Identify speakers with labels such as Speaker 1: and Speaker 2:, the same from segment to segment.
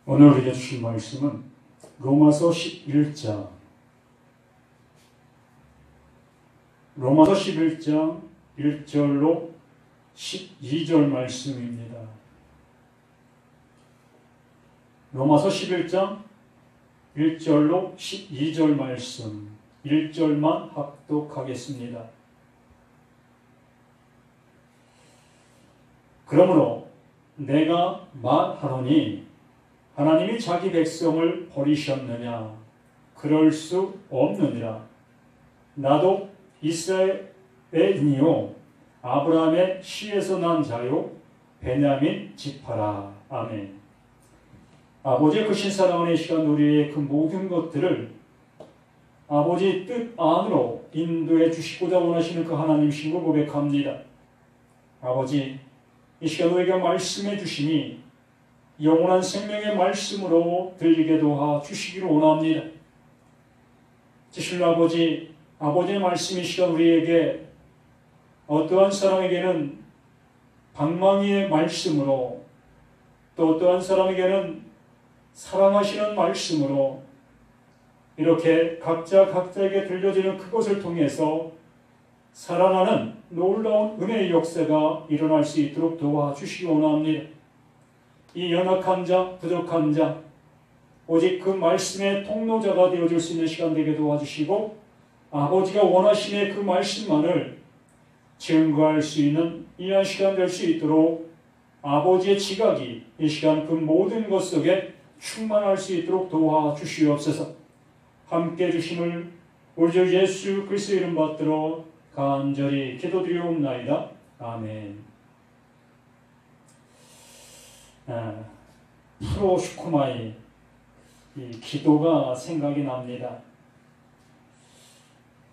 Speaker 1: 오늘 우리에게 주신 말씀은 로마서 11장 1절로 12절 말씀입니다. 로마서 11장 1절로 12절 말씀 1절만 합독하겠습니다. 그러므로 내가 말하노니 하나님이 자기 백성을 버리셨느냐? 그럴 수 없느니라. 나도 이스라엘인이요 아브라함의 씨에서 난 자요 베냐민 지파라. 아멘. 아버지의 크신 사랑 안에 시간 우리의 그 모든 것들을 아버지 뜻 안으로 인도해 주시고자 원하시는 그 하나님이신 걸 고백합니다. 아버지, 이 시간 우리에게 말씀해 주시니 영원한 생명의 말씀으로 들리게 도와 주시기를 원합니다. 주실로 아버지의 말씀이 시간 우리에게 어떠한 사람에게는 방망이의 말씀으로 또 어떠한 사람에게는 사랑하시는 말씀으로 이렇게 각자에게 들려지는 그것을 통해서 살아나는 놀라운 은혜의 역사가 일어날 수 있도록 도와주시기 원합니다. 이 연약한 자, 부족한 자, 오직 그 말씀의 통로자가 되어줄 수 있는 시간 되게 도와주시고 아버지가 원하시는 그 말씀만을 증거할 수 있는 이한 시간 될 수 있도록 아버지의 지각이 이 시간 그 모든 것 속에 충만할 수 있도록 도와주시옵소서. 함께 주심을 우리 주 예수 그리스도 이름 받들어 간절히 기도드리옵나이다. 아멘. 프로슈코마이 이 기도가 생각이 납니다.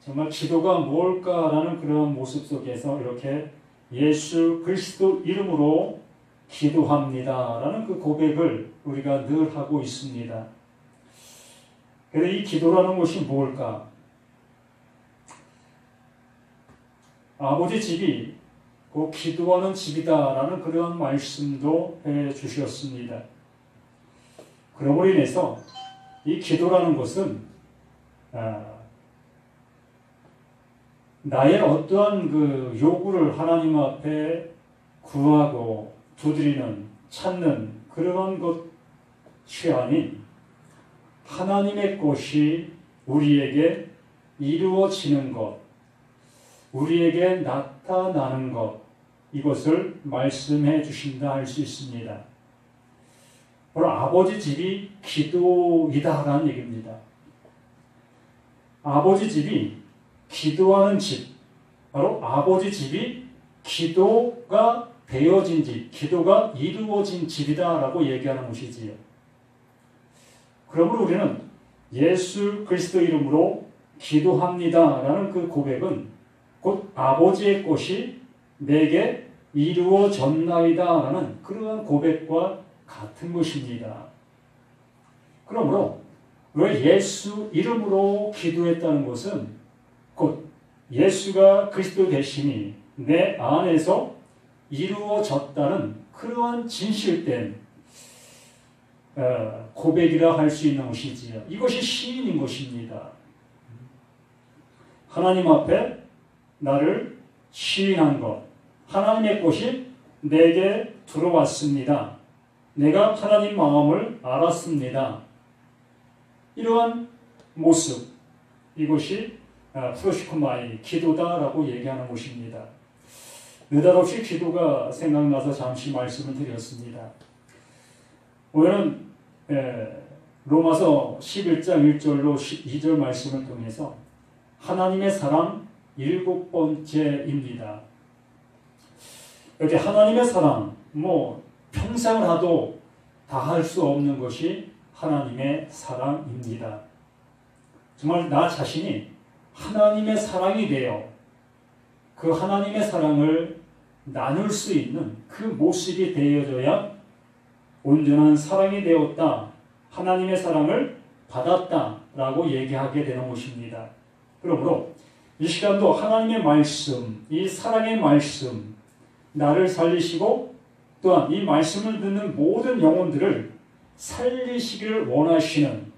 Speaker 1: 정말 기도가 뭘까라는 그런 모습 속에서 이렇게 예수 그리스도 이름으로 기도합니다라는 그 고백을 우리가 늘 하고 있습니다. 그런데 이 기도라는 것이 뭘까? 아버지 집이 그 기도하는 집이다라는 그런 말씀도 해주셨습니다. 그러므로 인해서 이 기도라는 것은 나의 어떠한 그 요구를 하나님 앞에 구하고 두드리는 찾는 그런 것이 아닌 하나님의 것이 우리에게 이루어지는 것, 우리에게 나타나는 것, 이것을 말씀해 주신다 할 수 있습니다. 바로 아버지 집이 기도이다라는 얘기입니다. 아버지 집이 기도하는 집, 바로 아버지 집이 기도가 되어진 집, 기도가 이루어진 집이다라고 얘기하는 것이지요. 그러므로 우리는 예수 그리스도 이름으로 기도합니다라는 그 고백은 곧 아버지의 것이 내게 이루어졌나이다라는 그러한 고백과 같은 것입니다. 그러므로 왜 예수 이름으로 기도했다는 것은 곧 예수가 그리스도 되심이 내 안에서 이루어졌다는 그러한 진실된 고백이라 할 수 있는 것이지요. 이것이 시인인 것입니다. 하나님 앞에 나를 시인한 것, 하나님의 것이 내게 들어왔습니다. 내가 하나님 마음을 알았습니다. 이러한 모습, 이것이 프로시코마이 기도다라고 얘기하는 것입니다. 느닷없이 기도가 생각나서 잠시 말씀을 드렸습니다. 오늘은 로마서 11장 1절로 12절 말씀을 통해서 하나님의 사랑 7번째입니다. 이렇게 하나님의 사랑, 평생 하도 다 할 수 없는 것이 하나님의 사랑입니다. 정말 나 자신이 하나님의 사랑이 되어 그 하나님의 사랑을 나눌 수 있는 그 모습이 되어져야 온전한 사랑이 되었다, 하나님의 사랑을 받았다라고 얘기하게 되는 것입니다. 그러므로 이 시간도 하나님의 말씀, 이 사랑의 말씀, 나를 살리시고 또한 이 말씀을 듣는 모든 영혼들을 살리시기를 원하시는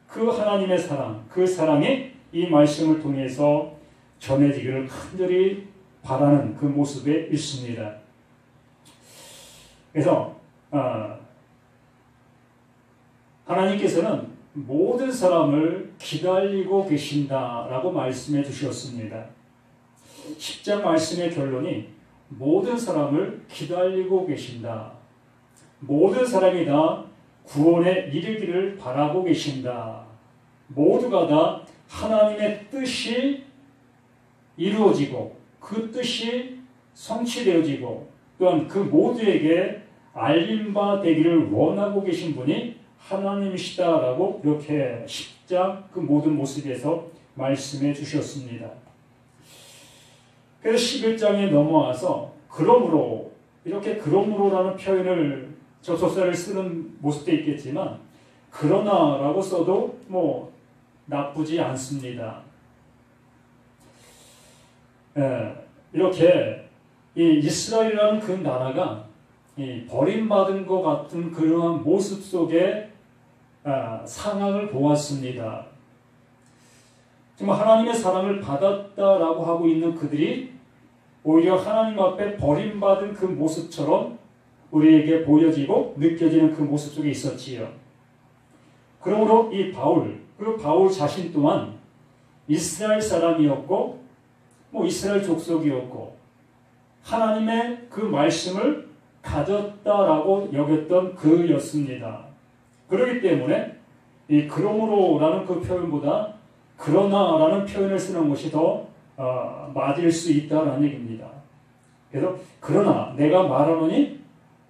Speaker 1: 그 하나님의 사랑, 그 사랑이 이 말씀을 통해서 전해지기를 간절히 바라는 그 모습에 있습니다. 그래서 하나님께서는 모든 사람을 기다리고 계신다라고 말씀해 주셨습니다. 10장 말씀의 결론이 모든 사람을 기다리고 계신다. 모든 사람이 다 구원에 이르기를 바라고 계신다. 모두가 다 하나님의 뜻이 이루어지고 그 뜻이 성취되어지고 또한 그 모두에게 알림바 되기를 원하고 계신 분이 하나님이시다라고 이렇게 10장 그 모든 모습에서 말씀해 주셨습니다. 그래서 11장에 넘어와서 그러므로 이렇게 그러므로라는 표현을 접속사를 쓰는 모습도 있겠지만 그러나라고 써도 뭐 나쁘지 않습니다. 이렇게 이 이스라엘이라는 그 나라가 이 버림받은 것 같은 그러한 모습 속에 상황을 보았습니다. 정말 하나님의 사랑을 받았다라고 하고 있는 그들이 오히려 하나님 앞에 버림받은 그 모습처럼 우리에게 보여지고 느껴지는 그 모습 속에 있었지요. 그러므로 이 바울, 그리고 바울 자신 또한 이스라엘 사람이었고 이스라엘 족속이었고 하나님의 그 말씀을 가졌다라고 여겼던 그였습니다. 그렇기 때문에 이 그러므로라는 그 표현보다 그러나라는 표현을 쓰는 것이 더 맞을 수 있다라는 얘기입니다. 그래서 그러나 내가 말하노니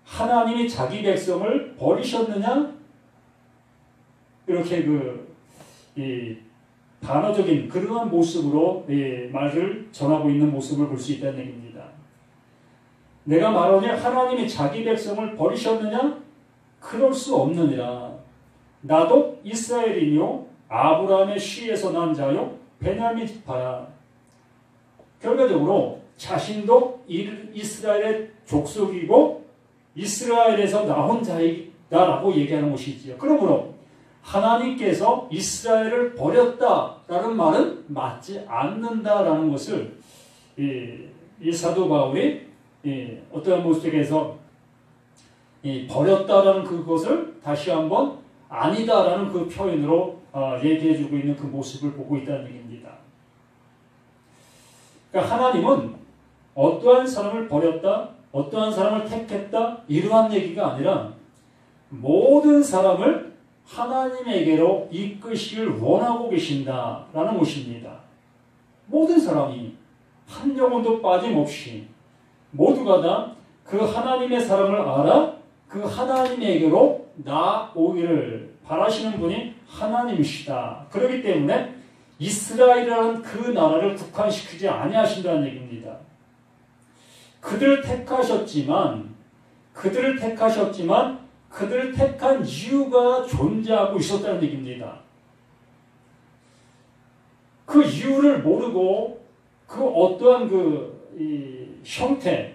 Speaker 1: 하나님이 자기 백성을 버리셨느냐? 이렇게 이 단어적인 그러한 모습으로 말을 전하고 있는 모습을 볼 수 있다는 얘기입니다. 내가 말하니 하나님이 자기 백성을 버리셨느냐? 그럴 수 없느니라. 나도 이스라엘이요 아브라함의 씨에서 난 자요 베냐민 지파라. 결과적으로 자신도 이스라엘의 족속이고 이스라엘에서 나온 자이다라고 얘기하는 것이지요. 그러므로 하나님께서 이스라엘을 버렸다라는 말은 맞지 않는다라는 것을 이 사도 바울이 어떠한 모습 속에서 버렸다라는 그것을 다시 한번 아니다라는 그 표현으로 얘기해주고 있는 그 모습을 보고 있다는 얘기입니다. 그러니까 하나님은 어떠한 사람을 버렸다, 어떠한 사람을 택했다 이러한 얘기가 아니라 모든 사람을 하나님에게로 이끄시길 원하고 계신다라는 것입니다. 모든 사람이 한 영혼도 빠짐없이 모두가 다 그 하나님의 사랑을 알아 그 하나님에게로 나오기를 바라시는 분이 하나님이시다. 그렇기 때문에 이스라엘이라는 그 나라를 국한시키지 아니하신다는 얘기입니다. 그들을 택하셨지만 그들을 택한 이유가 존재하고 있었다는 얘기입니다. 그 이유를 모르고 그 어떠한 형태,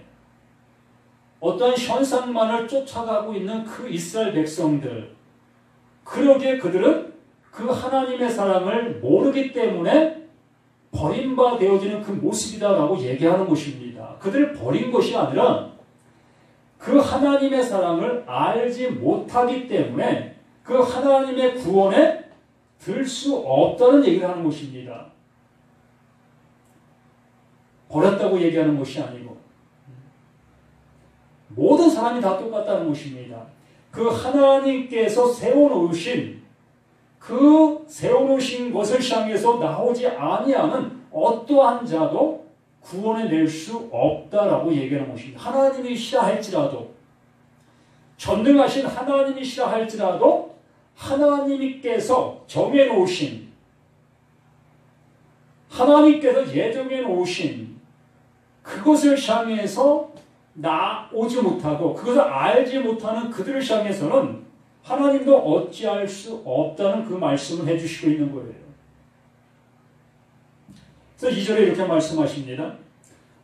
Speaker 1: 어떠한 현상만을 쫓아가고 있는 그 이스라엘 백성들, 그러기에 그들은 그 하나님의 사랑을 모르기 때문에 버림바 되어지는 그 모습이다라고 얘기하는 것입니다. 그들을 버린 것이 아니라 그 하나님의 사랑을 알지 못하기 때문에 그 하나님의 구원에 들 수 없다는 얘기를 하는 것입니다. 버렸다고 얘기하는 것이 아니고 모든 사람이 다 똑같다는 것입니다. 그 하나님께서 세워놓으신 것을 향해서 나오지 아니하는 어떠한 자도 구원해 낼 수 없다라고 얘기하는 것입니다. 하나님이시라 할지라도 전능하신 하나님이시라 할지라도 하나님께서 정해놓으신 하나님께서 예정해 놓으신 그것을 향해서 나오지 못하고 그것을 알지 못하는 그들을 향해서는 하나님도 어찌할 수 없다는 그 말씀을 해주시고 있는 거예요. 그래서 2절에 이렇게 말씀하십니다.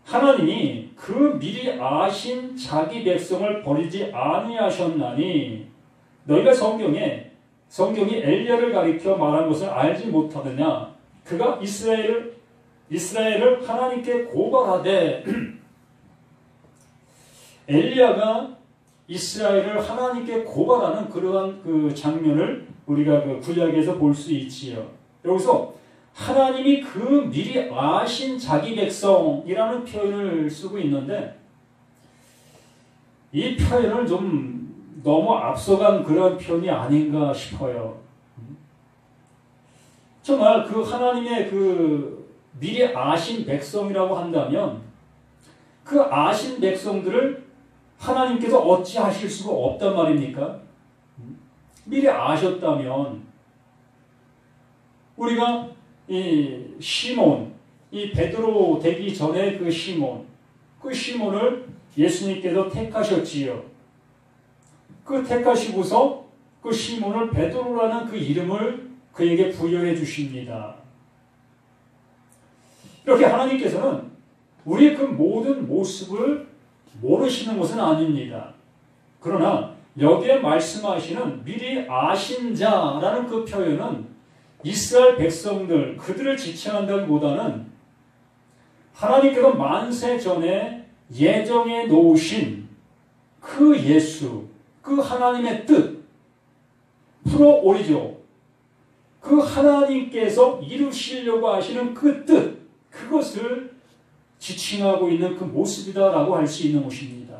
Speaker 1: 하나님이 그 미리 아신 자기 백성을 버리지 아니하셨나니 너희가 성경이 엘리야를 가리켜 말한 것을 알지 못하느냐? 그가 이스라엘을 하나님께 고발하되 엘리야가 이스라엘을 하나님께 고발하는 그러한 그 장면을 우리가 그 구약에서 볼 수 있지요. 여기서 하나님이 그 미리 아신 자기 백성이라는 표현을 쓰고 있는데 이 표현을 좀 너무 앞서간 그런 표현이 아닌가 싶어요. 정말 그 하나님의 그 미리 아신 백성이라고 한다면 그 아신 백성들을 하나님께서 어찌하실 수가 없단 말입니까? 미리 아셨다면 우리가 이 시몬, 이 베드로 되기 전에 그 시몬을 예수님께서 택하셨지요. 그 택하시고서 그 시몬을 베드로라는 그 이름을 그에게 부여해 주십니다. 이렇게 하나님께서는 우리의 그 모든 모습을 모르시는 것은 아닙니다. 그러나 여기에 말씀하시는 미리 아신 자라는 그 표현은 이스라엘 백성들, 그들을 지칭한다기보다는 하나님께서 만세 전에 예정해 놓으신 그 예수, 그 하나님의 뜻, 프로오리조, 그 하나님께서 이루시려고 하시는 그 뜻, 그것을 지칭하고 있는 그 모습이다라고 할 수 있는 것입니다.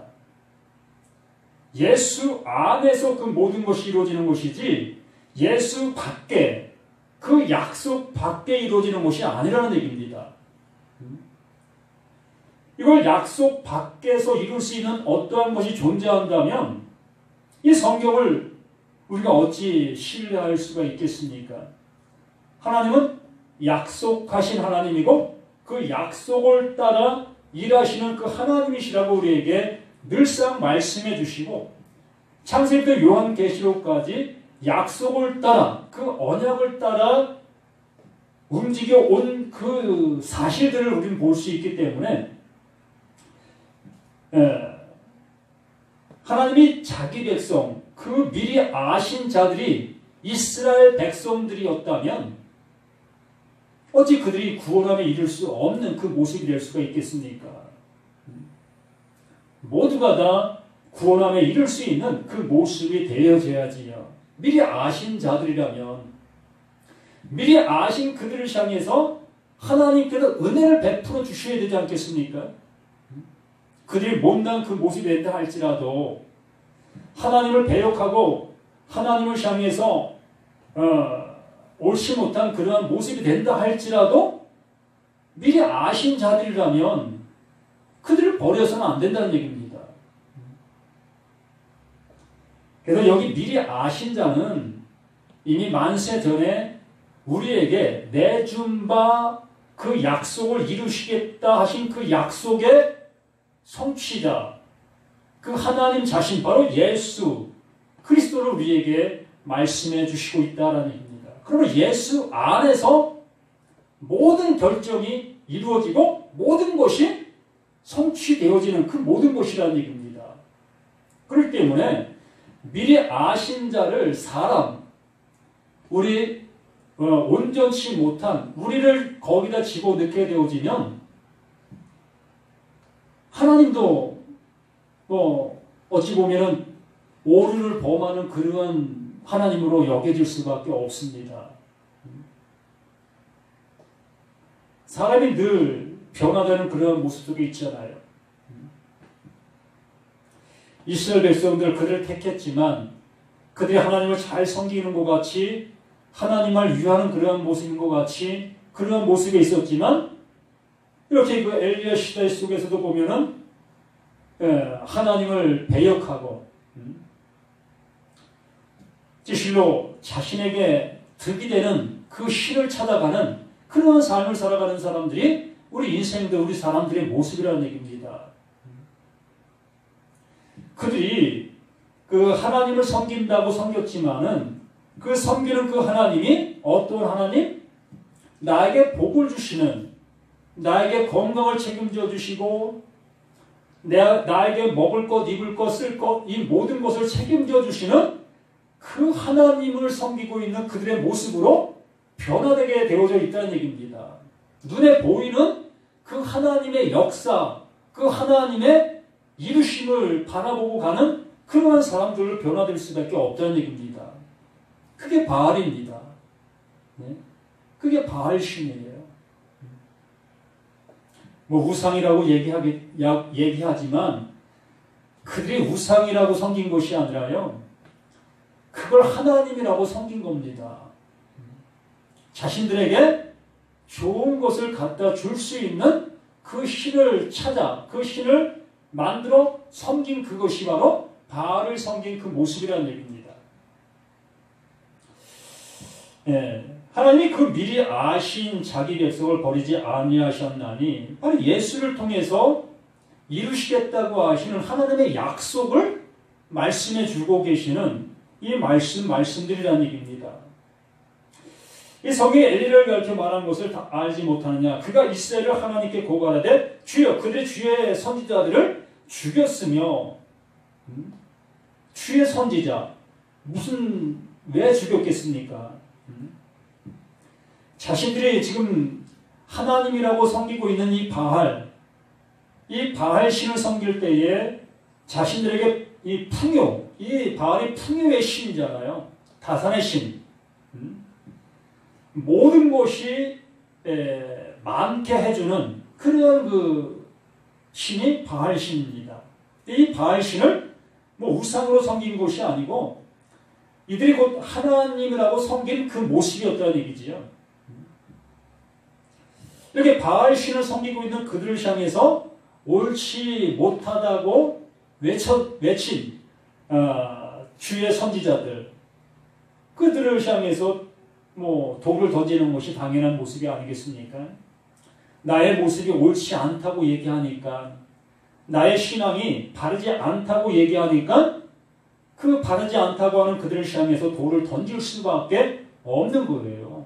Speaker 1: 예수 안에서 그 모든 것이 이루어지는 것이지 예수 밖에, 그 약속 밖에 이루어지는 것이 아니라는 얘기입니다. 이걸 약속 밖에서 이룰 수 있는 어떠한 것이 존재한다면 이 성경을 우리가 어찌 신뢰할 수가 있겠습니까? 하나님은 약속하신 하나님이고 그 약속을 따라 일하시는 그 하나님이시라고 우리에게 늘상 말씀해 주시고 창세기부터 요한계시록까지 약속을 따라 그 언약을 따라 움직여 온 그 사실들을 우리는 볼 수 있기 때문에 하나님이 자기 백성, 그 미리 아신 자들이 이스라엘 백성들이었다면 어찌 그들이 구원함에 이를 수 없는 그 모습이 될 수가 있겠습니까? 모두가 다 구원함에 이를 수 있는 그 모습이 되어져야지요. 미리 아신 자들이라면 미리 아신 그들을 향해서 하나님께서 은혜를 베풀어 주셔야 되지 않겠습니까? 그들이 못난 그 모습이 된다 할지라도 하나님을 배역하고 하나님을 향해서 옳지 못한 그러한 모습이 된다 할지라도 미리 아신 자들이라면 그들을 버려서는 안 된다는 얘기입니다. 그래서 여기 미리 아신 자는 이미 만세 전에 우리에게 내준 바 그 약속을 이루시겠다 하신 그 약속의 성취자, 그 하나님 자신, 바로 예수 그리스도를 우리에게 말씀해 주시고 있다는 얘기입니다. 그러면 예수 안에서 모든 결정이 이루어지고 모든 것이 성취되어지는 그 모든 것이라는 얘기입니다. 그렇기 때문에 미리 아신 자를 우리 온전치 못한 우리를 거기다 집어넣게 되어지면 하나님도 어찌 보면은 오류를 범하는 그러한 하나님으로 여겨질 수밖에 없습니다. 사람이 늘 변화되는 그런 모습 속에 있잖아요. 이스라엘 백성들 그들을 택했지만 그들이 하나님을 잘 섬기는 것 같이 하나님을 위하는 그러한 모습인 것 같이 그러한 모습이 있었지만 이렇게 그 엘리야 시대 속에서도 보면은 하나님을 배역하고 진실로 자신에게 득이 되는 그 신을 찾아가는 그런 삶을 살아가는 사람들이 우리 인생들, 우리 사람들의 모습이라는 얘기입니다. 그들이 그 하나님을 섬긴다고 섬겼지만은 그 섬기는 그 하나님이 어떤 하나님? 나에게 복을 주시는, 나에게 건강을 책임져 주시고 나에게 먹을 것, 입을 것, 쓸 것, 이 모든 것을 책임져 주시는 그 하나님을 섬기고 있는 그들의 모습으로 변화되게 되어져 있다는 얘기입니다. 눈에 보이는 그 하나님의 역사, 그 하나님의 이루심을 바라보고 가는 그러한 사람들을 변화될 수밖에 없다는 얘기입니다. 그게 바알입니다. 네? 그게 바알신이에요. 뭐 우상이라고 얘기하지만 그들이 우상이라고 섬긴 것이 아니라요. 그걸 하나님이라고 섬긴 겁니다. 자신들에게 좋은 것을 갖다 줄 수 있는 그 신을 찾아 그 신을 만들어 섬긴 그것이 바로 바알을 섬긴 그 모습이라는 얘기입니다. 예, 하나님이 그 미리 아신 자기 백성을 버리지 아니하셨나니 바로 예수를 통해서 이루시겠다고 하시는 하나님의 약속을 말씀해 주고 계시는 이 말씀들이라는 얘기입니다. 이 성경에 엘리야를 가르쳐 말한 것을 다 알지 못하느냐. 그가 이스라엘을 하나님께 고발하되 주여 그들의 주의 선지자들을 죽였으며 주의 선지자 왜 죽였겠습니까? 자신들이 지금 하나님이라고 섬기고 있는 이 바알 신을 섬길 때에 자신들에게 이 바알이 풍요의 신이잖아요. 다산의 신. 모든 것이 많게 해주는 그런 그 신이 바알 신입니다. 이 바알 신을 뭐 우상으로 섬긴 것이 아니고 이들이 곧 하나님이라고 섬긴 그 모습이었다는 얘기지요. 이렇게 바알 신을 섬기고 있는 그들을 향해서 옳지 못하다고 외친 주의 선지자들 그들을 향해서 뭐 돌을 던지는 것이 당연한 모습이 아니겠습니까? 나의 모습이 옳지 않다고 얘기하니까 나의 신앙이 바르지 않다고 얘기하니까 그 바르지 않다고 하는 그들을 향해서 돌을 던질 수밖에 없는 거예요.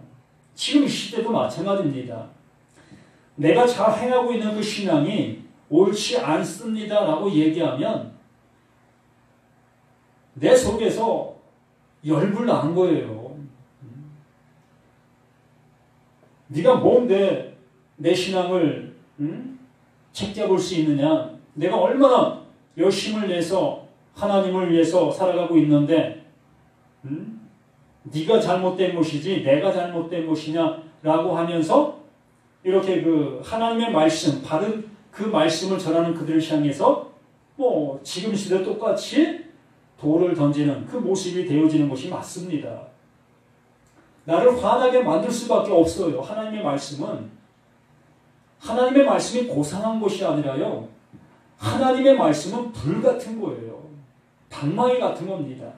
Speaker 1: 지금 이 시대도 마찬가지입니다. 내가 잘 행하고 있는 그 신앙이 옳지 않습니다라고 얘기하면 내 속에서 열불 나는 거예요. 네가 뭔데 내 신앙을 책잡을 수 있느냐? 내가 얼마나 열심을 내서 하나님을 위해서 살아가고 있는데 네가 잘못된 것이지 내가 잘못된 것이냐라고 하면서 이렇게 그 하나님의 말씀, 바른 그 말씀을 전하는 그들을 향해서 뭐 지금 시대 똑같이 돌을 던지는 그 모습이 되어지는 것이 맞습니다. 나를 화나게 만들 수밖에 없어요. 하나님의 말씀이 고상한 것이 아니라요. 하나님의 말씀은 불 같은 거예요. 방망이 같은 겁니다.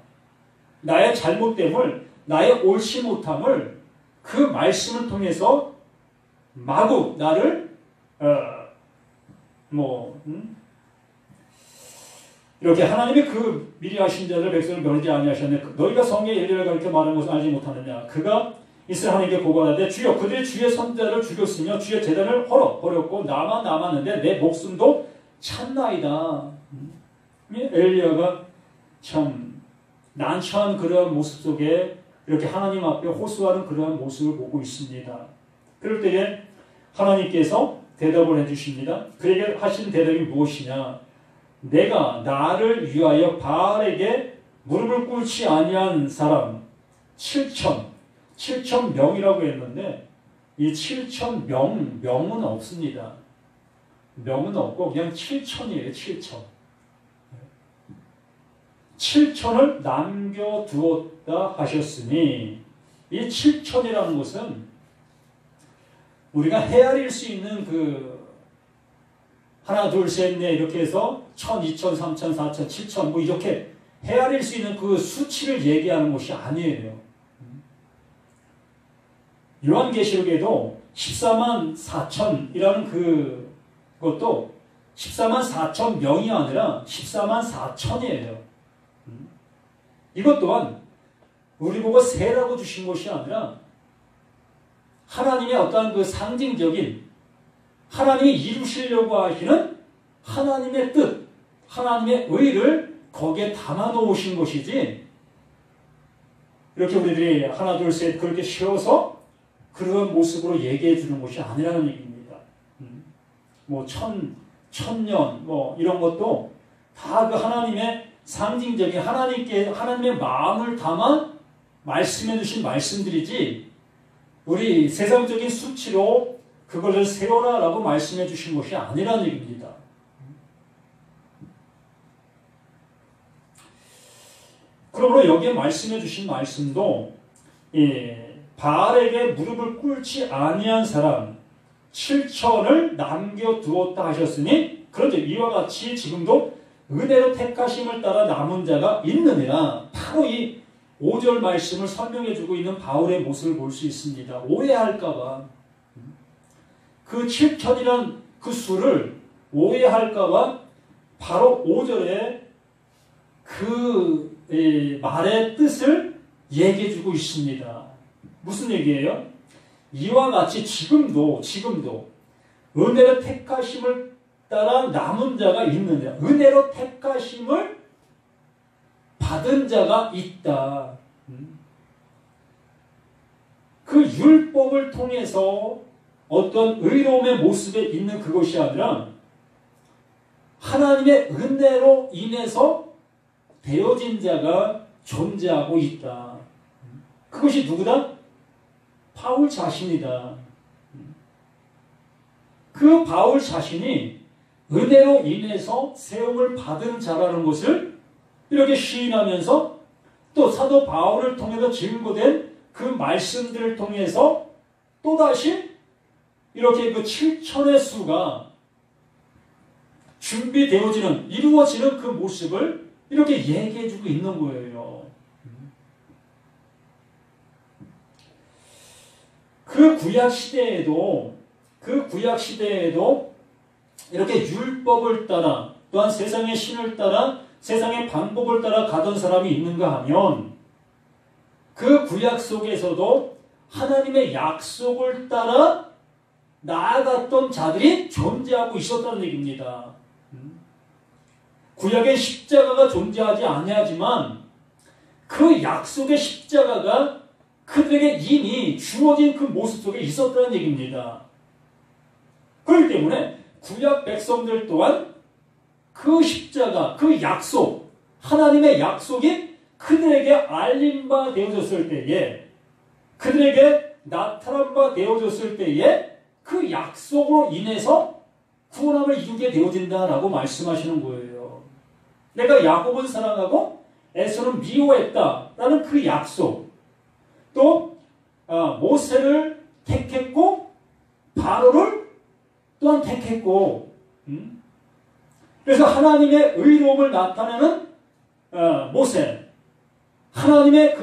Speaker 1: 나의 잘못됨을, 나의 옳지 못함을 그 말씀을 통해서 마구 나를 이렇게 하나님이 그 미리 하신 자들 백성을 멸하지 아니하셨네. 너희가 성경에 엘리야를 가르쳐 말하는 것을 알지 못하느냐. 그가 이스라엘 하나님께 고발하되 주여 그들이 주의 선자를 죽였으며 주의 제단을 버렸고 나만 남았는데 내 목숨도 찼나이다. 엘리야가 참 난처한 그러한 모습 속에 이렇게 하나님 앞에 호소하는 그러한 모습을 보고 있습니다. 그럴 때에 하나님께서 대답을 해주십니다. 그에게 하신 대답이 무엇이냐? 내가 나를 위하여 바알에게 무릎을 꿇지 아니한 사람 7,000명이라고 했는데 이 7,000명은 없습니다. 명은 없고 그냥 7,000이에요. 7,000을 남겨두었다 하셨으니 이 7,000이라는 것은 우리가 헤아릴 수 있는 그 하나, 둘, 셋, 넷 이렇게 해서 1,000, 2,000, 3,000, 4,000, 7,000 뭐 이렇게 헤아릴 수 있는 그 수치를 얘기하는 것이 아니에요. 요한계시록에도 144,000이라는 그것도 144,000명이 아니라 144,000이에요. 이것 또한 우리 보고 세라고 주신 것이 아니라 하나님의 어떠한 그 상징적인 하나님이 이루시려고 하시는 하나님의 뜻, 하나님의 의를 거기에 담아 놓으신 것이지 이렇게 우리들이 하나 둘 셋 그렇게 쉬어서 그런 모습으로 얘기해 주는 것이 아니라는 얘기입니다. 뭐 천년 뭐 이런 것도 다 그 하나님의 상징적인 하나님의 마음을 담아 말씀해 주신 말씀들이지 우리 세상적인 수치로 그것을 세워라라고 말씀해 주신 것이 아니라는 얘기입니다. 그러므로 여기에 말씀해 주신 말씀도 바알에게 무릎을 꿇지 아니한 사람 7천을 남겨두었다 하셨으니 그런데 이와 같이 지금도 은혜로 택하심을 따라 남은 자가 있느니라. 바로 이 5절 말씀을 설명해 주고 있는 바울의 모습을 볼 수 있습니다. 오해할까봐 그 7천이란 그 수를 오해할까봐 바로 5절에 그 말의 뜻을 얘기해 주고 있습니다. 무슨 얘기예요? 이와 같이 지금도 은혜로 택하심을 따라 남은 자가 있느냐. 은혜로 택하심을 받은 자가 있다. 그 율법을 통해서 어떤 의로움의 모습에 있는 그것이 아니라 하나님의 은혜로 인해서 되어진 자가 존재하고 있다. 그것이 누구다? 바울 자신이다. 그 바울 자신이 은혜로 인해서 세움을 받은 자라는 것을 이렇게 시인하면서 또 사도 바울을 통해서 증거된 그 말씀들을 통해서 또다시 이렇게 그 7천의 수가 준비되어지는, 이루어지는 그 모습을 이렇게 얘기해주고 있는 거예요. 그 구약 시대에도 이렇게 율법을 따라 또한 세상의 신을 따라 세상의 방법을 따라 가던 사람이 있는가 하면 그 구약 속에서도 하나님의 약속을 따라 나아갔던 자들이 존재하고 있었다는 얘기입니다. 구약의 십자가가 존재하지 아니하지만 그 약속의 십자가가 그들에게 이미 주어진 그 모습 속에 있었다는 얘기입니다. 그렇기 때문에 구약 백성들 또한 그 십자가, 그 약속, 하나님의 약속이 그들에게 알림 바 되어졌을 때에, 그들에게 나타난 바 되어졌을 때에 그 약속으로 인해서 구원함을 이루게 되어진다라고 말씀하시는 거예요. 내가 야곱은 사랑하고 에서는 미워했다라는 그 약속, 또 모세를 택했고 바로를 또한 택했고, 그래서 하나님의 의로움을 나타내는 모세, 하나님의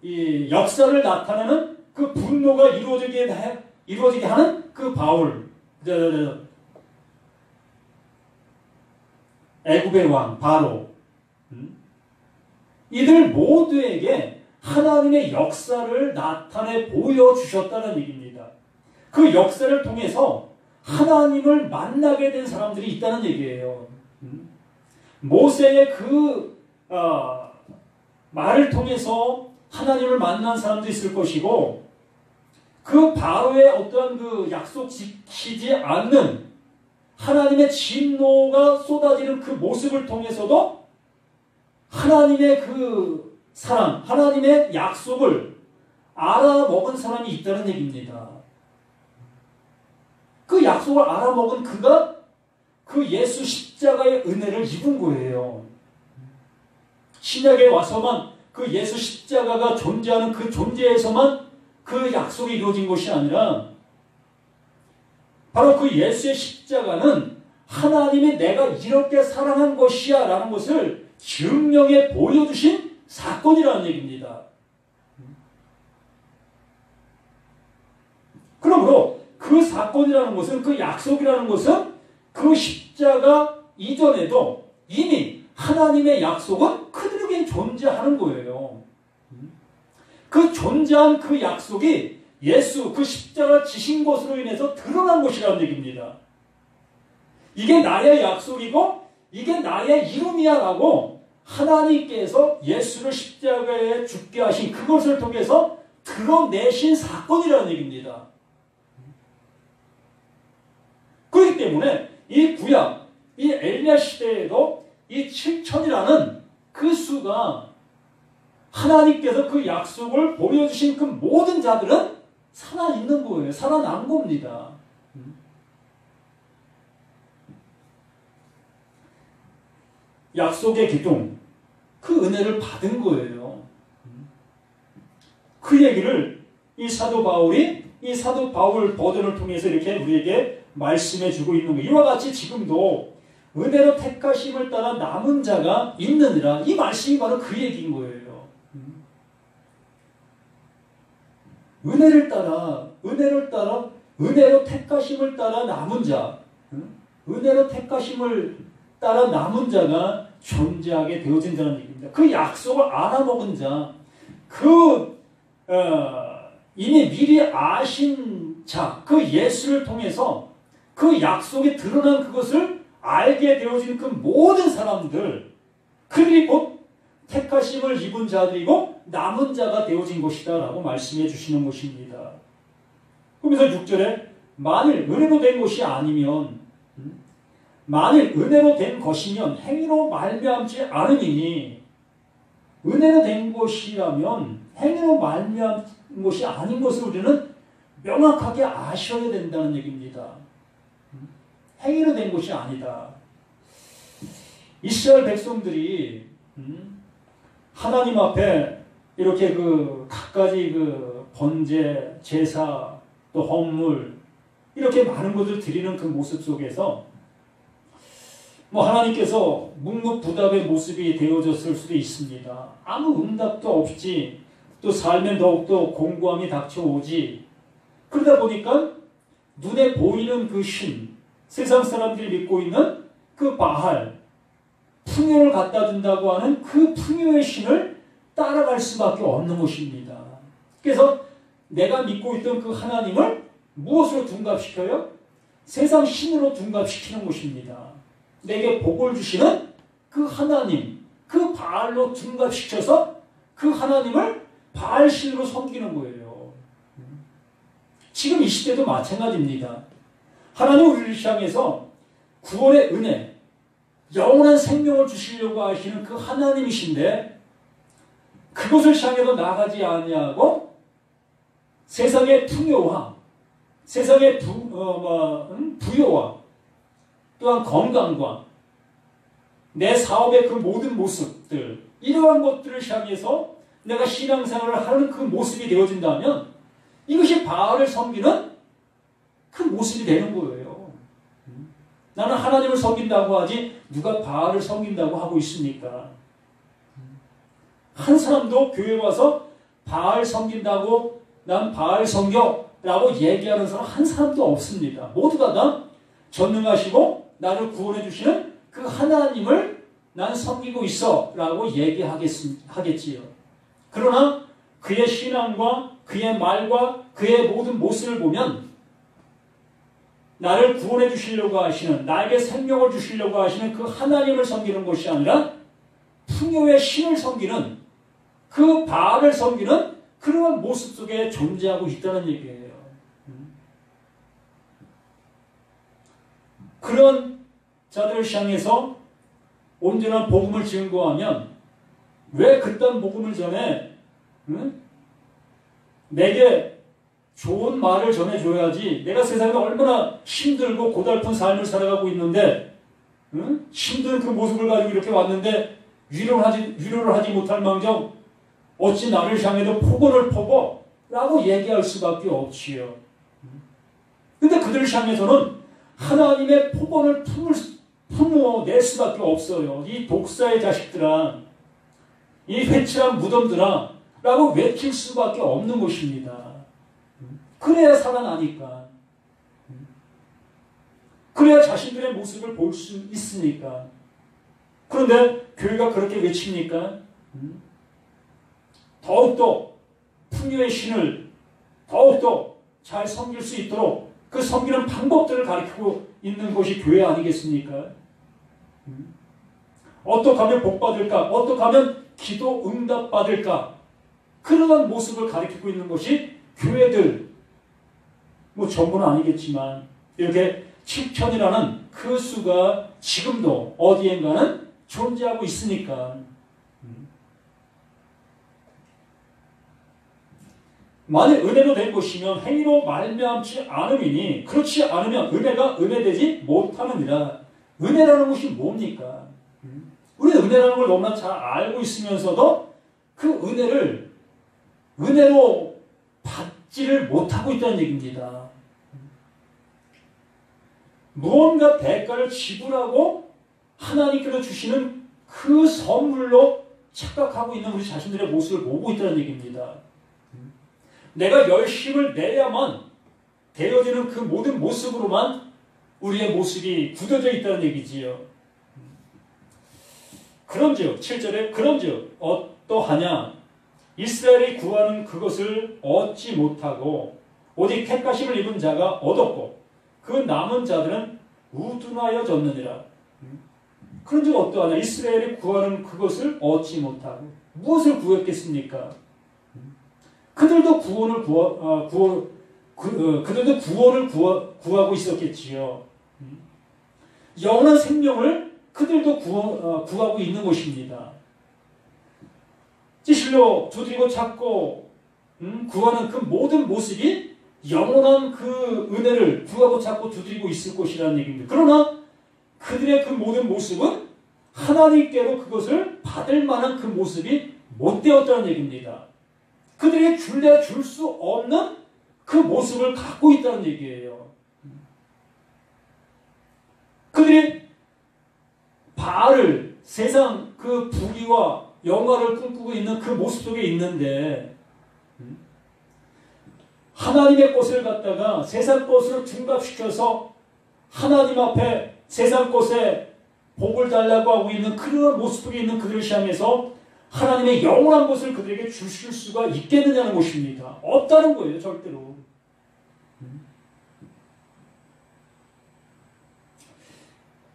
Speaker 1: 이 역사를 나타내는 그 분노가 이루어지게 하는 그 바울, 애굽의 왕 바로, 이들 모두에게 하나님의 역사를 나타내 보여주셨다는 얘기입니다. 그 역사를 통해서 하나님을 만나게 된 사람들이 있다는 얘기예요. 모세의 그 말을 통해서 하나님을 만난 사람도 있을 것이고, 그 바로의 어떠한 그 약속 지키지 않는 하나님의 진노가 쏟아지는 그 모습을 통해서도 하나님의 그 사랑, 하나님의 약속을 알아먹은 사람이 있다는 얘기입니다. 그 약속을 알아먹은 그가 그 예수 십자가의 은혜를 입은 거예요. 신약에 와서만 그 예수 십자가가 존재하는 그 존재에서만 그 약속이 이루어진 것이 아니라 바로 그 예수의 십자가는 하나님이 내가 이렇게 사랑한 것이야 라는 것을 증명해 보여주신 사건이라는 얘기입니다. 그러므로 그 사건이라는 것은, 그 약속이라는 것은 그 십자가 이전에도 이미 하나님의 약속은 그들에게 존재하는 거예요. 그 존재한 그 약속이 예수, 그 십자가 지신 것으로 인해서 드러난 것이라는 얘기입니다. 이게 나의 약속이고 이게 나의 이름이야 라고 하나님께서 예수를 십자가에 죽게 하신 그것을 통해서 드러내신 사건이라는 얘기입니다. 그렇기 때문에 이 구약, 이 엘리야 시대에도 이 7천이라는 그 수가 하나님께서 그 약속을 보여주신 그 모든 자들은 살아있는 거예요. 살아난 겁니다. 약속의 기둥, 그 은혜를 받은 거예요. 그 얘기를 이 사도 바울 버전을 통해서 이렇게 우리에게 말씀해 주고 있는 거예요. 이와 같이 지금도 은혜로 택하심을 따라 남은 자가 있느니라. 이 말씀이 바로 그 얘기인 거예요. 은혜로 택하심을 따라 남은 자, 은혜로 택하심을 따라 남은 자가 존재하게 되어진 자는 얘기입니다. 그 약속을 알아먹은 자, 이미 미리 아신 자, 그 예수를 통해서 그 약속이 드러난 그것을 알게 되어진 그 모든 사람들, 그들이 곧 택하심을 입은 자들이고 남은 자가 되어진 것이다 라고 말씀해 주시는 것입니다. 그러면서 6절에 만일 은혜로 된 것이 아니면, 만일 은혜로 된 것이면 행위로 말미암지 않으니, 은혜로 된 것이라면 행위로 말미암은 것이 아닌 것을 우리는 명확하게 아셔야 된다는 얘기입니다. 행위로 된 것이 아니다. 이스라엘 백성들이 하나님 앞에 이렇게 갖가지 번제, 제사, 또 헌물 이렇게 많은 것을 드리는 그 모습 속에서 하나님께서 묵묵부답의 모습이 되어졌을 수도 있습니다. 아무 응답도 없이 또 살면 더욱더 공고함이 닥쳐오지. 그러다 보니까 눈에 보이는 그 신, 세상 사람들이 믿고 있는 그 바알, 풍요를 갖다 준다고 하는 그 풍요의 신을 따라갈 수밖에 없는 것입니다. 그래서 내가 믿고 있던 그 하나님을 무엇으로 둔갑시켜요? 세상 신으로 둔갑시키는 것입니다. 내게 복을 주시는 그 하나님, 그 바알로 둔갑시켜서 그 하나님을 바알 신으로 섬기는 거예요. 지금 이 시대도 마찬가지입니다. 하나님 우리를 향해서 구원의 은혜, 영원한 생명을 주시려고 하시는 그 하나님이신데 그것을 향해서 나가지 아니하고 세상의 풍요와 세상의 부요와 또한 건강과 내 사업의 그 모든 모습들, 이러한 것들을 향해서 내가 신앙생활을 하는 그 모습이 되어진다면 이것이 바알을 섬기는 그 모습이 되는 거예요. 나는 하나님을 섬긴다고 하지 누가 바알을 섬긴다고 하고 있습니까? 한 사람도 교회 와서 바알 섬긴다고 난 바알 섬겨라고 얘기하는 사람 한 사람도 없습니다. 모두가 다 전능하시고 나를 구원해 주시는 그 하나님을 난 섬기고 있어 라고 얘기하겠지요. 그러나 그의 신앙과 그의 말과 그의 모든 모습을 보면 나를 구원해 주시려고 하시는, 나에게 생명을 주시려고 하시는 그 하나님을 섬기는 것이 아니라 풍요의 신을 섬기는, 그 바알을 섬기는 그러한 모습 속에 존재하고 있다는 얘기예요. 그런 자들을 향해서 온전한 복음을 증거하면 왜 그딴 복음을 전해? 내게 좋은 말을 전해줘야지. 내가 세상에 얼마나 힘들고 고달픈 삶을 살아가고 있는데 힘든 그 모습을 가지고 이렇게 왔는데 위로를 하지 못할 망정 어찌 나를 향해도 폭언을 퍼고 라고 얘기할 수밖에 없지요. 근데 그들을 향해서는 하나님의 폭언을 품어낼 수밖에 없어요. 이 독사의 자식들아, 이 회칠한 무덤들아 라고 외칠 수밖에 없는 것입니다. 그래야 살아나니까. 그래야 자신들의 모습을 볼 수 있으니까. 그런데 교회가 그렇게 외칩니까? 더욱더 풍요의 신을 더욱더 잘 섬길 수 있도록 그 섬기는 방법들을 가르치고 있는 것이 교회 아니겠습니까? 어떻게 하면 복 받을까? 어떻게 하면 기도 응답 받을까? 그러한 모습을 가리키고 있는 것이 교회들, 뭐 전부는 아니겠지만 이렇게 7천이라는 그 수가 지금도 어디엔가는 존재하고 있으니까. 만일 은혜로 된 것이면 행위로 말미암지 않음이니 그렇지 않으면 은혜가 은혜되지 못하느니라. 은혜라는 것이 뭡니까? 우리는 은혜라는 걸 너무나 잘 알고 있으면서도 그 은혜로 받지를 못하고 있다는 얘기입니다. 무언가 대가를 지불하고 하나님께서 주시는 그 선물로 착각하고 있는 우리 자신들의 모습을 보고 있다는 얘기입니다. 내가 열심을 내야만 되어지는 그 모든 모습으로만 우리의 모습이 굳어져 있다는 얘기지요. 그런즉 7절에 그런즉 어떠하냐 이스라엘이 구하는 그것을 얻지 못하고 오직 택하심을 입은 자가 얻었고 그 남은 자들은 우둔하여졌느니라. 그런즉 어떠하냐 이스라엘이 구하는 그것을 얻지 못하고 무엇을 구했겠습니까? 그들도 구원을 구하고 있었겠지요. 영원한 생명을 그들도 구하고 있는 것입니다. 실로 두드리고 찾고 구하는 그 모든 모습이 영원한 그 은혜를 구하고 찾고 두드리고 있을 것이라는 얘기입니다. 그러나 그들의 그 모든 모습은 하나님께로 그것을 받을 만한 그 모습이 못 되었다는 얘기입니다. 그들에게 줄 수 없는 그 모습을 갖고 있다는 얘기예요. 그들이 바알을 세상 그 부귀와 영광을 꿈꾸고 있는 그 모습 속에 있는데 하나님의 것을 갖다가 세상 것으로 둔갑시켜서 하나님 앞에 세상 것에 복을 달라고 하고 있는 그런 모습 속에 있는 그들을 향해서 하나님의 영원한 것을 그들에게 주실 수가 있겠느냐는 것입니다. 없다는 거예요, 절대로.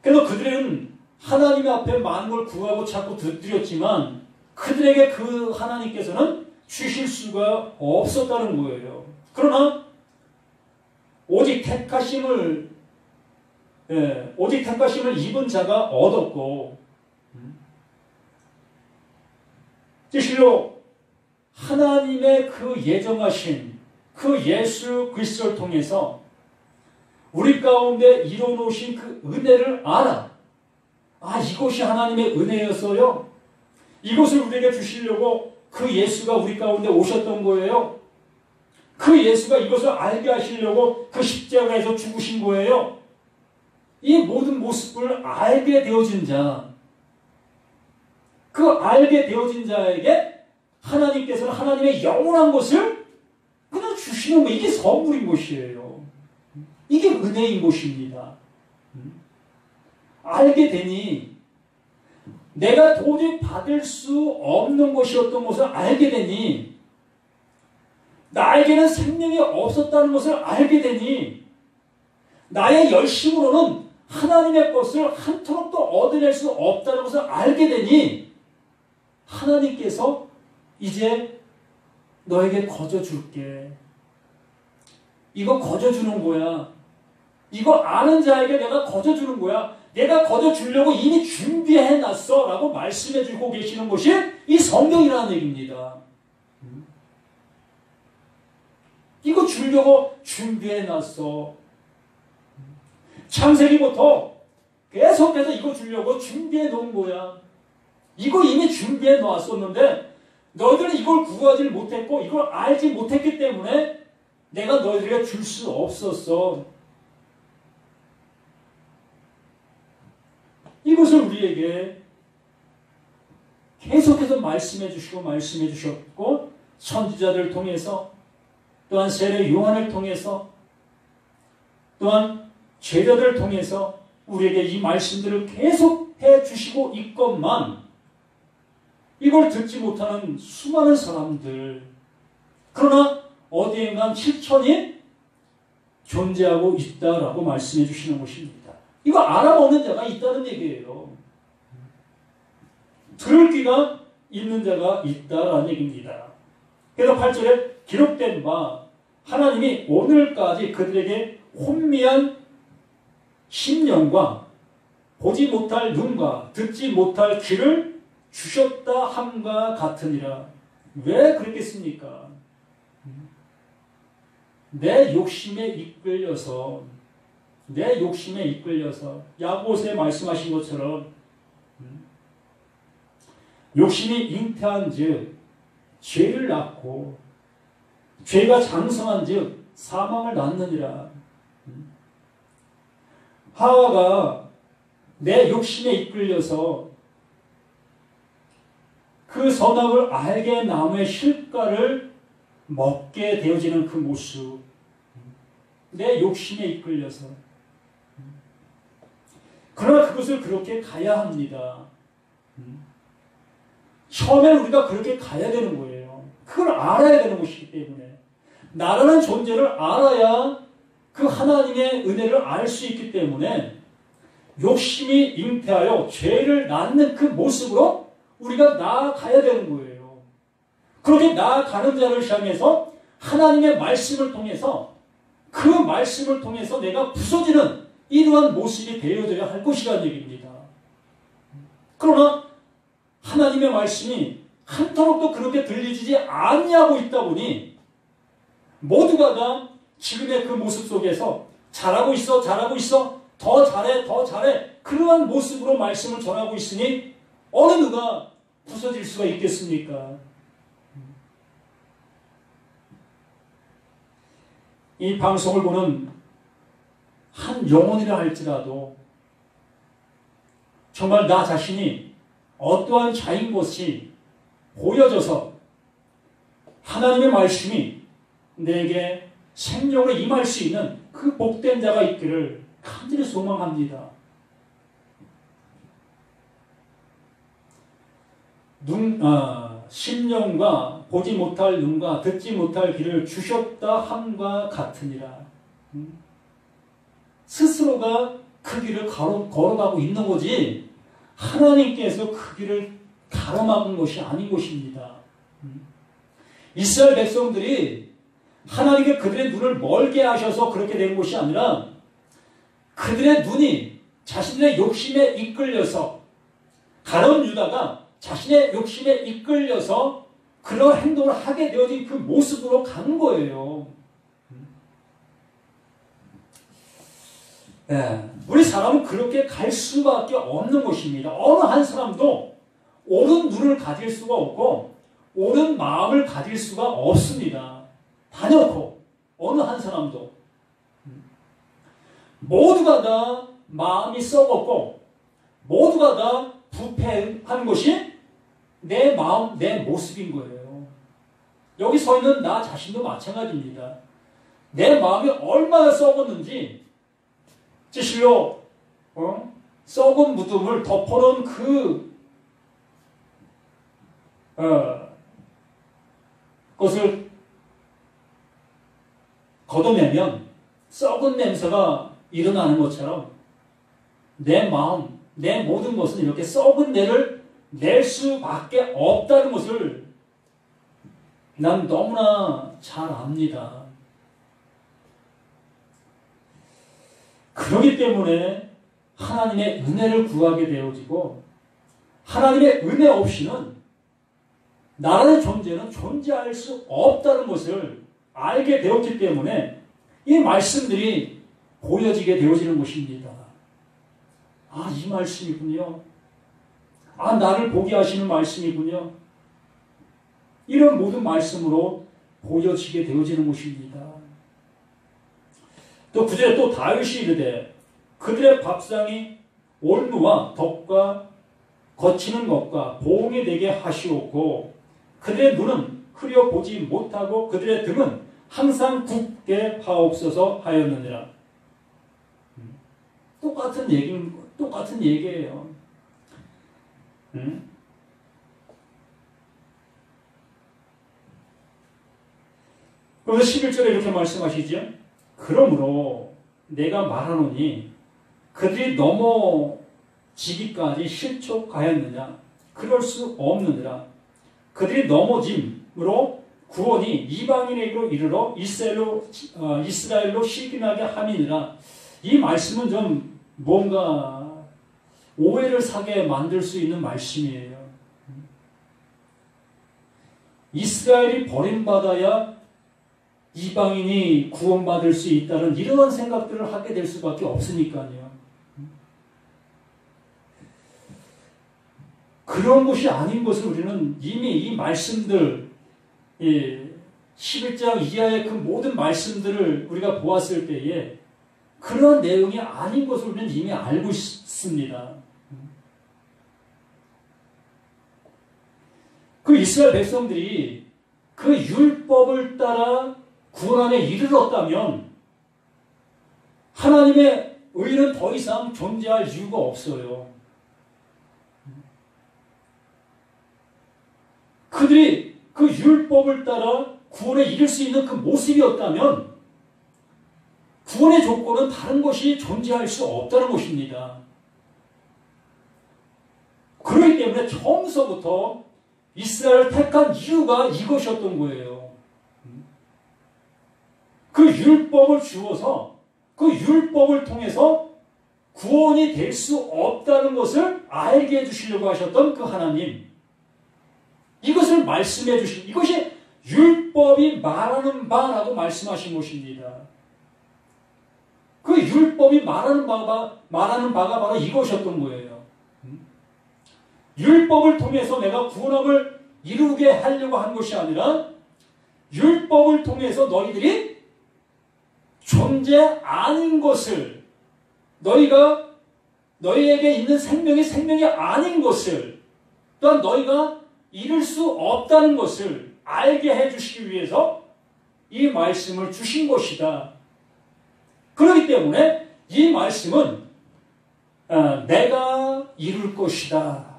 Speaker 1: 그래서 그들은 하나님 앞에 많은 걸 구하고 찾고 드렸지만 그들에게 그 하나님께서는 주실 수가 없었다는 거예요. 그러나 오직 택하심을 입은 자가 얻었고 실로 하나님의 그 예정하신 그 예수 그리스도를 통해서 우리 가운데 이뤄놓으신 그 은혜를 알아. 이것이 하나님의 은혜였어요. 이것을 우리에게 주시려고 그 예수가 우리 가운데 오셨던 거예요. 그 예수가 이것을 알게 하시려고 그 십자가에서 죽으신 거예요. 이 모든 모습을 알게 되어진 자, 그 알게 되어진 자에게 하나님께서는 하나님의 영원한 것을 그냥 주시는 거, 이게 선물인 것이에요. 이게 은혜인 것입니다. 알게 되니 내가 도저히 받을 수 없는 것이었던 것을 알게 되니 나에게는 생명이 없었다는 것을 알게 되니 나의 열심으로는 하나님의 것을 한토록도 얻어낼 수 없다는 것을 알게 되니 하나님께서 이제 너에게 거저 줄게. 이거 거저 주는 거야. 이거 아는 자에게 내가 거저 주는 거야. 내가 거저 주려고 이미 준비해놨어 라고 말씀해주고 계시는 것이 이 성경이라는 얘기입니다. 이거 주려고 준비해놨어. 창세기부터 계속해서 이거 주려고 준비해놓은 거야. 이거 이미 준비해놨었는데 너희들은 이걸 구하지 못했고 이걸 알지 못했기 때문에 내가 너희들에게 줄 수 없었어. 이것을 우리에게 계속해서 말씀해 주셨고 선지자들을 통해서 또한 세례 요한을 통해서 또한 제자들을 통해서 우리에게 이 말씀들을 계속해 주시고 있건만 이걸 듣지 못하는 수많은 사람들, 그러나 어디엔가 7천이 존재하고 있다라고 말씀해 주시는 것입니다. 이거 알아먹는 자가 있다는 얘기예요. 들을 귀가 있는 자가 있다라는 얘기입니다. 그래서 8절에 기록된 바 하나님이 오늘까지 그들에게 혼미한 심령과 보지 못할 눈과 듣지 못할 귀를 주셨다 함과 같으니라. 왜 그랬겠습니까? 내 욕심에 이끌려서 야고보서에 말씀하신 것처럼 욕심이 잉태한 즉 죄를 낳고 죄가 장성한 즉 사망을 낳느니라. 하와가 내 욕심에 이끌려서 그 선악을 알게 나무의 실과를 먹게 되어지는 그 모습, 내 욕심에 이끌려서. 그러나 그것을 그렇게 가야 합니다. 처음에는 우리가 그렇게 가야 되는 거예요. 그걸 알아야 되는 것이기 때문에. 나라는 존재를 알아야 그 하나님의 은혜를 알 수 있기 때문에 욕심이 잉태하여 죄를 낳는 그 모습으로 우리가 나아가야 되는 거예요. 그렇게 나아가는 자를 향해서 하나님의 말씀을 통해서 그 말씀을 통해서 내가 부서지는 이러한 모습이 되어져야 할 것이라는 얘기입니다. 그러나 하나님의 말씀이 한터록도 그렇게 들리지 아니하고 있다 보니 모두가 다 지금의 그 모습 속에서 잘하고 있어 더 잘해 그러한 모습으로 말씀을 전하고 있으니 어느 누가 부서질 수가 있겠습니까? 이 방송을 보는 한 영혼이라 할지라도 정말 나 자신이 어떠한 자인 것이 보여져서 하나님의 말씀이 내게 생명으로 임할 수 있는 그 복된 자가 있기를 간절히 소망합니다. 심령과 보지 못할 눈과 듣지 못할 귀를 주셨다 함과 같으니라. 스스로가 그 길을 걸어가고 있는 거지 하나님께서 그 길을 가로막은 것이 아닌 것입니다. 이스라엘 백성들이 하나님께 그들의 눈을 멀게 하셔서 그렇게 된 것이 아니라 그들의 눈이 자신의 욕심에 이끌려서 가룟 유다가 자신의 욕심에 이끌려서 그런 행동을 하게 되어진 그 모습으로 간 거예요. 네. 우리 사람은 그렇게 갈 수밖에 없는 것입니다. 어느 한 사람도 옳은 눈을 가질 수가 없고 옳은 마음을 가질 수가 없습니다. 단연코 어느 한 사람도 모두가 다 마음이 썩었고 모두가 다 부패한 것이 내 마음, 내 모습인 거예요. 여기 서 있는 나 자신도 마찬가지입니다. 내 마음이 얼마나 썩었는지 실로 썩은 무덤을 덮어놓은 그것을 걷어내면 썩은 냄새가 일어나는 것처럼 내 마음, 내 모든 것은 이렇게 썩은 내를 낼 수밖에 없다는 것을 난 너무나 잘 압니다. 그렇기 때문에 하나님의 은혜를 구하게 되어지고 하나님의 은혜 없이는 나라의 존재는 존재할 수 없다는 것을 알게 되었기 때문에 이 말씀들이 보여지게 되어지는 것입니다. 아, 이 말씀이군요. 아, 나를 보게 하시는 말씀이군요. 이런 모든 말씀으로 보여지게 되어지는 것입니다. 또 9절에 또 다윗이 이르되 그들의 밥상이 올무와 덕과 거치는 것과 보응이 되게 하시옵고 그들의 눈은 흐려 보지 못하고 그들의 등은 항상 굳게 하옵소서 하였느니라. 똑같은 얘기예요. 그래서 11절에 이렇게 말씀하시죠. 그러므로 내가 말하노니 그들이 넘어지기까지 실족하였느냐. 그럴 수 없느니라. 그들이 넘어짐으로 구원이 이방인에게로 이르러 이스라엘로 시기나게 함이니라. 이 말씀은 좀 뭔가 오해를 사게 만들 수 있는 말씀이에요. 이스라엘이 버림받아야 이방인이 구원받을 수 있다는 이러한 생각들을 하게 될 수밖에 없으니까요. 그런 것이 아닌 것을 우리는 이미 이 말씀들, 11장 이하의 그 모든 말씀들을 우리가 보았을 때에 그런 내용이 아닌 것을 우리는 이미 알고 있습니다. 그 이스라엘 백성들이 그 율법을 따라 구원에 이르렀다면 하나님의 의는 더 이상 존재할 이유가 없어요. 그들이 그 율법을 따라 구원에 이를 수 있는 그 모습이었다면 구원의 조건은 다른 것이 존재할 수 없다는 것입니다. 그렇기 때문에 처음서부터 이스라엘을 택한 이유가 이것이었던 거예요. 그 율법을 주어서 그 율법을 통해서 구원이 될 수 없다는 것을 알게 해주시려고 하셨던 그 하나님, 이것을 말씀해 주신, 이것이 율법이 말하는 바라고 말씀하신 것입니다. 그 율법이 말하는 바가 바로 이것이었던 거예요. 율법을 통해서 내가 구원함을 이루게 하려고 한 것이 아니라 율법을 통해서 너희들이 존재 아닌 것을, 너희에게 있는 생명이 아닌 것을, 또한 너희가 이룰 수 없다는 것을 알게 해주시기 위해서 이 말씀을 주신 것이다. 그렇기 때문에 이 말씀은 내가 이룰 것이다.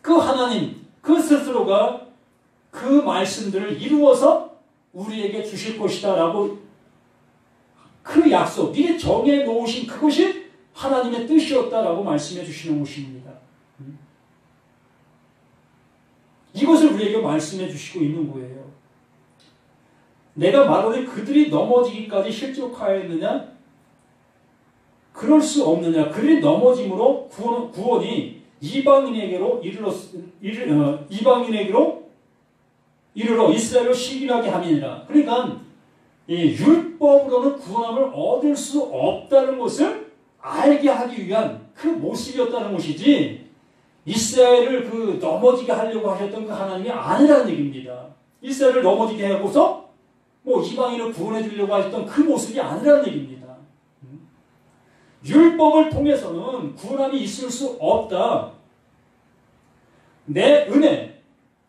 Speaker 1: 그 하나님, 그 스스로가 그 말씀들을 이루어서 우리에게 주실 것이다 라고 그 약속, 미리 정해놓으신 그것이 하나님의 뜻이었다라고 말씀해 주시는 것입니다. 이것을 우리에게 말씀해 주시고 있는 거예요. 내가 말하되 그들이 넘어지기까지 실족하였느냐? 그럴 수 없느냐? 그들이 넘어짐으로 구원이 이방인에게로 이르러 이스라엘로 시기나게 함이니라. 그러니까 이 율법으로는 구원함을 얻을 수 없다는 것을 알게 하기 위한 그 모습이었다는 것이지, 이스라엘을 그 넘어지게 하려고 하셨던 그 하나님이 아니라는 얘기입니다. 이스라엘을 넘어지게 하고서 이방인을 구원해 주려고 하셨던 그 모습이 아니라는 얘기입니다. 율법을 통해서는 구원함이 있을 수 없다. 내 은혜,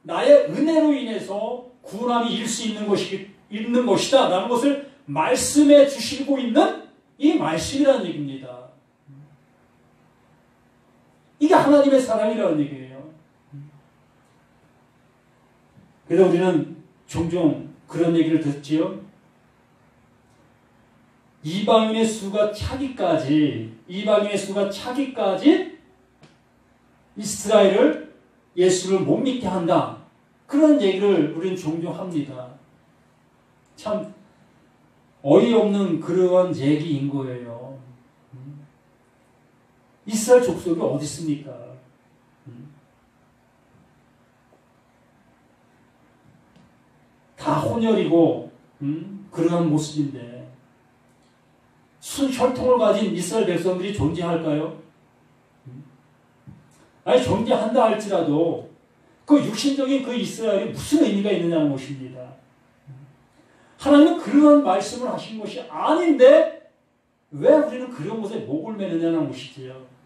Speaker 1: 나의 은혜로 인해서 구원함이 이룰 수 있는 것이다 라는 것을 말씀해 주시고 있는 이 말씀이라는 얘기입니다. 이게 하나님의 사랑이라는 얘기예요. 그래서 우리는 종종 그런 얘기를 듣지요. 이방인의 수가 차기까지 이스라엘을, 예수를 못 믿게 한다. 그런 얘기를 우리는 종종 합니다. 참 어이없는 그러한 얘기인 거예요. 이스라엘 족속이 어디 있습니까? 다 혼혈이고 그러한 모습인데 혈통을 가진 이스라엘 백성들이 존재할까요? 아니, 존재한다 할지라도 그 육신적인 그 이스라엘이 무슨 의미가 있느냐는 것입니다. 하나님은 그러한 말씀을 하신 것이 아닌데 왜 우리는 그런 것에 목을 매느냐는 것이지요.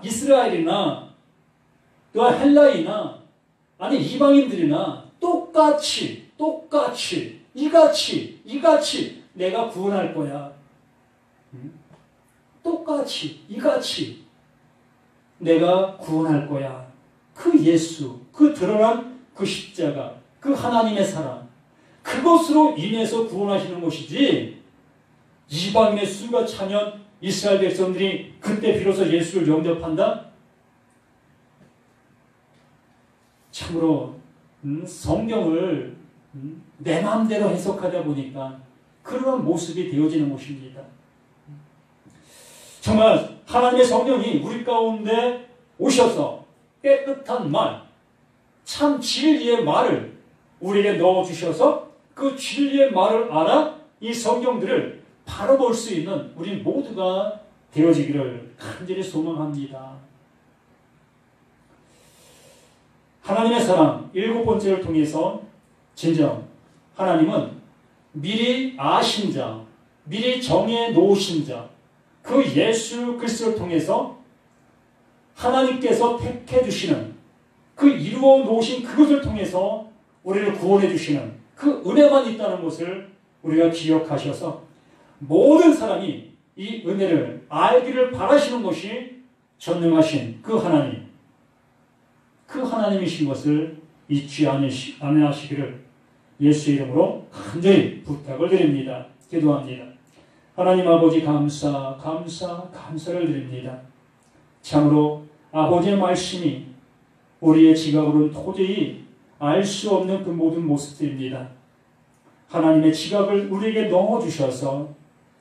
Speaker 1: 이스라엘이나 또 헬라이나 아니 이방인들이나 똑같이 이같이 내가 구원할 거야. 똑같이 이같이 내가 구원할 거야. 그 예수, 그 드러난 그 십자가, 그 하나님의 사랑, 그것으로 인해서 구원하시는 것이지, 이방인의 수가 차면 이스라엘 백성들이 그때 비로소 예수를 영접한다? 참으로 성경을 내 마음대로 해석하다 보니까 그런 모습이 되어지는 것입니다. 정말 하나님의 성령이 우리 가운데 오셔서 깨끗한 말, 참 진리의 말을 우리에게 넣어주셔서 그 진리의 말을 알아 이 성경들을 바라볼 수 있는 우리 모두가 되어지기를 간절히 소망합니다. 하나님의 사랑 7번째를 통해서 진정 하나님은 미리 아신 자, 미리 정해 놓으신 자, 그 예수 그리스도를 통해서 하나님께서 택해 주시는 그 이루어 놓으신 그것을 통해서 우리를 구원해 주시는 그 은혜만 있다는 것을 우리가 기억하셔서 모든 사람이 이 은혜를 알기를 바라시는 것이 전능하신 그 하나님, 그 하나님이신 것을 잊지 않으시기를 예수의 이름으로 간절히 부탁을 드립니다. 기도합니다. 하나님 아버지 감사를 드립니다. 참으로 아버지의 말씀이 우리의 지각으로는 도저히 알 수 없는 그 모든 모습들입니다. 하나님의 지각을 우리에게 넣어주셔서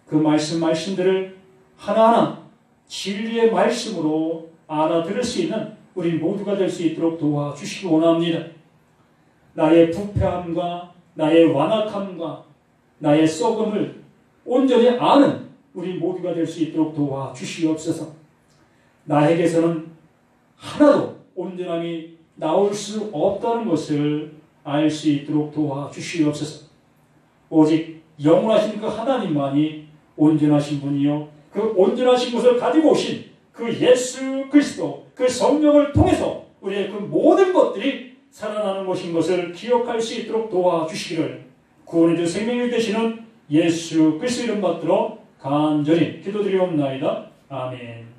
Speaker 1: 그 말씀들을 하나하나 진리의 말씀으로 알아들을 수 있는 우리 모두가 될 수 있도록 도와주시기 원합니다. 나의 부패함과 나의 완악함과 나의 썩음을 온전히 아는 우리 모두가 될 수 있도록 도와주시옵소서. 나에게서는 하나도 온전함이 나올 수 없다는 것을 알 수 있도록 도와주시옵소서. 오직 영원하신 그 하나님만이 온전하신 분이요 그 온전하신 것을 가지고 오신 그 예수 그리스도 그 성령을 통해서 우리의 그 모든 것들이 살아나는 것인 것을 기억할 수 있도록 도와주시기를 구원의 주 생명이 되시는 예수 그리스도 이름 받들어 간절히 기도드리옵나이다. 아멘.